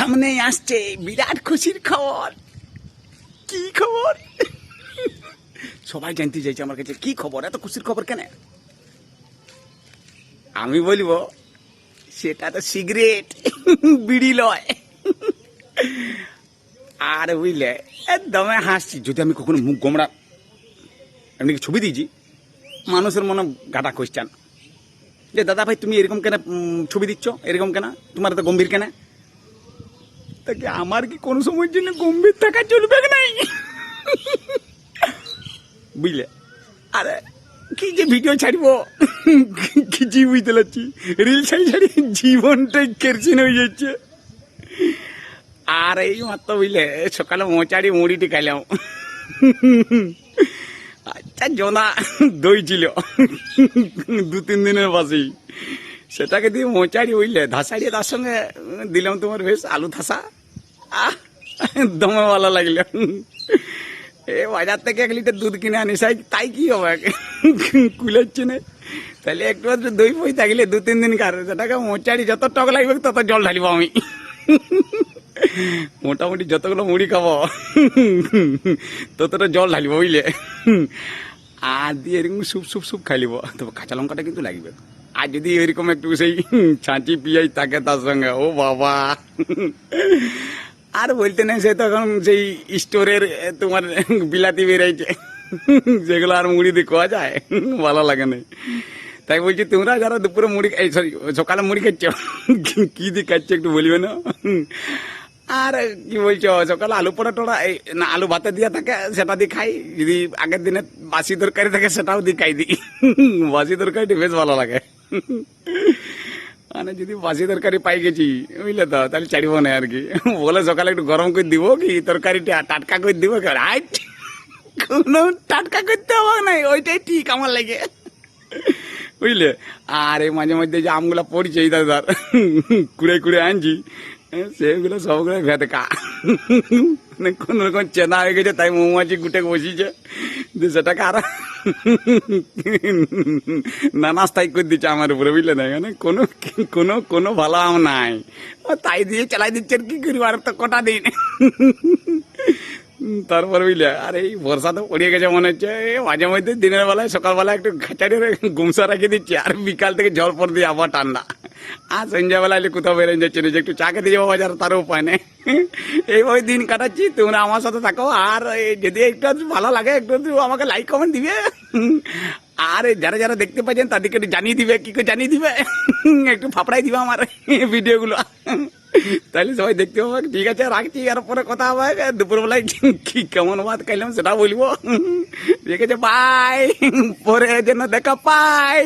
সামনে আসছে বিরাট খুশির খবর। কি খবর? সবাই জানতে চাইছে আমার কাছে, কি খবর, এত খুশির খবর কেন? আমি বলবো সেটা তো সিগারেট, বিড়ি লয়। আর বুঝলে একদমে হাসছি। যদি আমি কখনো মুখ গোমড়া এমনি কি ছবি দিয়েছি, মানুষের মনে গাটা কোয়েশ্চান যে দাদা ভাই তুমি এরকম কেন ছবি দিচ্ছ, এরকম কেন, তোমার তো গম্ভীর কেন? তাকে আমার কি কোনো সময়ের জন্য গম্ভীর থাকা চলবে নাই? বুঝলে? আরে কি যে ভিডিও ছাড়ব কিছুই বুঝতে পারছি। রিল ছাড়ি ছাড়ি জীবনটাই কেরচিন হয়ে যাচ্ছে। আর এই মাত্র বুঝলে সকালে মোচাড়ি মুড়িটি খাইলাম। আচ্ছা জোনা দই ছিল 2-3 দিনের পাশেই, সেটাকে দিয়ে মোচাড়ি বুঝলে ধাসাড়িয়ে তার সঙ্গে দিলাম তোমার বেশ আলু ধাসা। দমে ভালো লাগলো। এ বাজার থেকে 1 লিটার দুধ কিনে আনিস, তাই কি হবে, কুলাচ্ছে না। তাহলে একটু দই ফই থাকলে 2-3 দিন কার, সেটাকে মোচাড়ি যত টক লাগবে তত জল ঢালিব আমি। মোটামুটি যতগুলো মুড়ি খাবো ততটা জল ঢালিব বুঝলে। আর দিয়ে এরকম সুপ সুপ সুপ খাইলিব। তবে কাঁচা লঙ্কাটা কিন্তু লাগবে। আর যদি এরকম একটু সেই ছাঁচি পিঁয়াজ থাকে তার সঙ্গে, ও বাবা। আর বলতে নেই, সে তখন সেই স্টোরের তোমার বিলাতি বেরাইছে, যেগুলো আর মুড়ি দিয়ে খাওয়া যায়, ভালো লাগে না। তাই বলছি তোমরা যারা দুপুরে মুড়ি, এই সরি সকালে মুড়ি খাচ্ছ, কি দিয়ে খাচ্ছ একটু বলবে না? আর কি বলছো, সকালে আলু পোড়া টোড়া না আলু ভাতে দিয়ে থাকে সেটা দিয়ে খাই, যদি আগের দিনে বাসি তরকারি থাকে সেটাও দিয়ে খাই দিই। বাসি তরকারিটা বেশ ভালো লাগে। মানে যদি বাসি তরকারি পাই গেছি বুঝলে তো, তাহলে ছাড়িব না আর কি। বলে সকালে একটু গরম করে দিব কি তরকারিটা, টাটকা করে দিব, কোনো টাটকা করতে হবে না, ওইটাই ঠিক আমার লাগে বুঝলে। আর এই মাঝে মধ্যে যে আমগুলা পড়ছে এই দাদার কুড়ে কুড়ে আনছি, সেগুলো সবগুলো ভেতে কা, মানে কোন রকম চেনা হয়ে গেছে, তাই মৌমাছি গুটে বসিয়েছে, সেটাকে আর নানাস্তাই করে দিচ্ছে আমার উপরে বুঝলে না। মানে কোনো কোনো কোনো ভালো আম নাই, তাই দিয়ে চালাই দিচ্ছে। আর কি করি, আর তো কটা দিন। তারপর বুঝলে, আর এই বর্ষা তো পড়িয়ে গেছে মনে হচ্ছে। মাঝে মধ্যে দিনের বেলায় সকালবেলায় একটু ঘাটাড়ি গুমসা রেখে দিচ্ছি, আর বিকাল থেকে জল পর দিয়ে আবার ঠান্ডা। আর সন্ধ্যাবেলা এলে কোথাও বেরোয় যাচ্ছে না, যে একটু চা খেতে যাবো বাজার, তারও উপায় নেই। এইভাবে দিন কাটাচ্ছি। তোমরা আমার সাথে থাকো, আর যদি একটু ভালো লাগে একটু আমাকে লাইক কমেন্ট দিবে। আর যারা যারা দেখতে পাচ্ছেন তাদেরকে একটু জানিয়ে দিবে, কি করে জানিয়ে দিবে, একটু ফাপড়াই দিবে আমার ভিডিওগুলো, তাহলে সবাই দেখতে পাবে। ঠিক আছে, রাখছি, আর পরে কথা হবে। দুপুরবেলায় কি কেমন ভাত খাইলাম সেটা বলবো। ঠিক আছে, বাই, পরে যেন দেখা পাই।